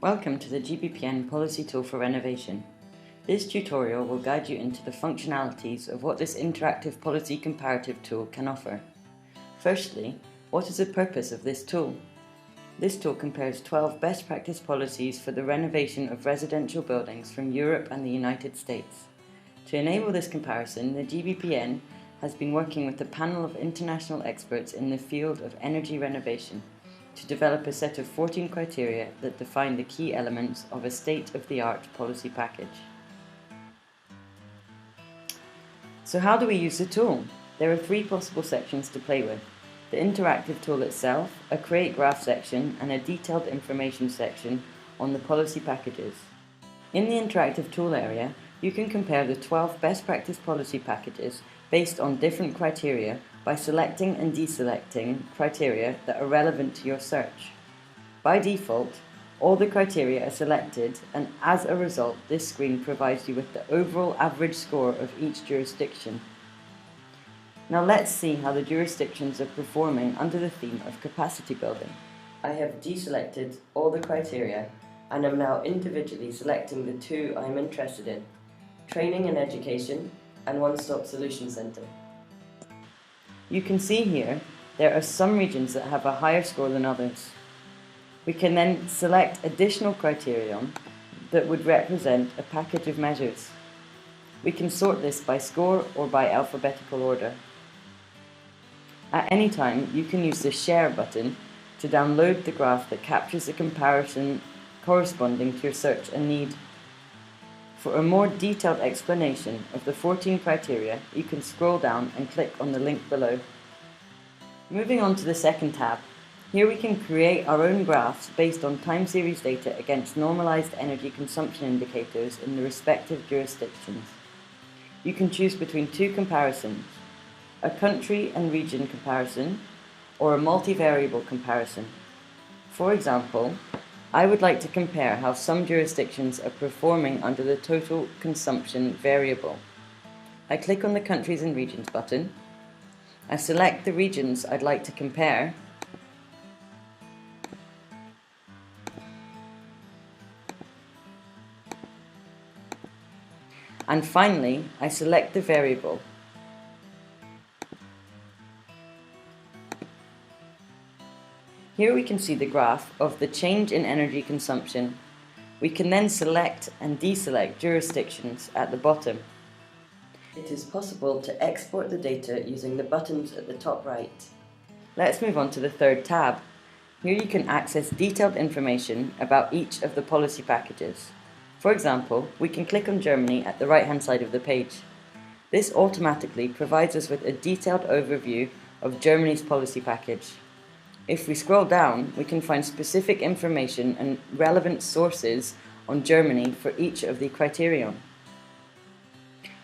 Welcome to the GBPN Policy Tool for Renovation. This tutorial will guide you into the functionalities of what this interactive policy comparative tool can offer. Firstly, what is the purpose of this tool? This tool compares 12 best practice policies for the renovation of residential buildings from Europe and the United States. To enable this comparison, the GBPN has been working with a panel of international experts in the field of energy renovation to develop a set of 14 criteria that define the key elements of a state-of-the-art policy package. So how do we use the tool? There are three possible sections to play with: the interactive tool itself, a create graph section, and a detailed information section on the policy packages. In the interactive tool area, you can compare the 12 best practice policy packages based on different criteria by selecting and deselecting criteria that are relevant to your search. By default, all the criteria are selected, and as a result, this screen provides you with the overall average score of each jurisdiction. Now let's see how the jurisdictions are performing under the theme of capacity building. I have deselected all the criteria and am now individually selecting the two I am interested in: training and education and one-stop solution centre. You can see here there are some regions that have a higher score than others. We can then select additional criterion that would represent a package of measures. We can sort this by score or by alphabetical order. At any time, you can use the Share button to download the graph that captures the comparison corresponding to your search and need. For a more detailed explanation of the 14 criteria, you can scroll down and click on the link below. Moving on to the second tab, here we can create our own graphs based on time series data against normalized energy consumption indicators in the respective jurisdictions. You can choose between two comparisons: a country and region comparison, or a multivariable comparison. For example, I would like to compare how some jurisdictions are performing under the total consumption variable. I click on the Countries and Regions button. I select the regions I'd like to compare, and finally I select the variable. Here we can see the graph of the change in energy consumption. We can then select and deselect jurisdictions at the bottom. It is possible to export the data using the buttons at the top right. Let's move on to the third tab. Here you can access detailed information about each of the policy packages. For example, we can click on Germany at the right-hand side of the page. This automatically provides us with a detailed overview of Germany's policy package. If we scroll down, we can find specific information and relevant sources on Germany for each of the criterion.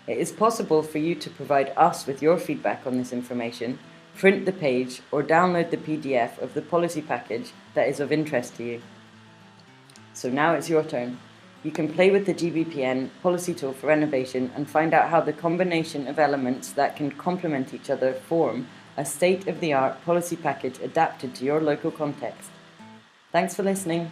It is possible for you to provide us with your feedback on this information, print the page, or download the PDF of the policy package that is of interest to you. So now it's your turn. You can play with the GBPN policy tool for renovation and find out how the combination of elements that can complement each other form a state-of-the-art policy package adapted to your local context. Thanks for listening.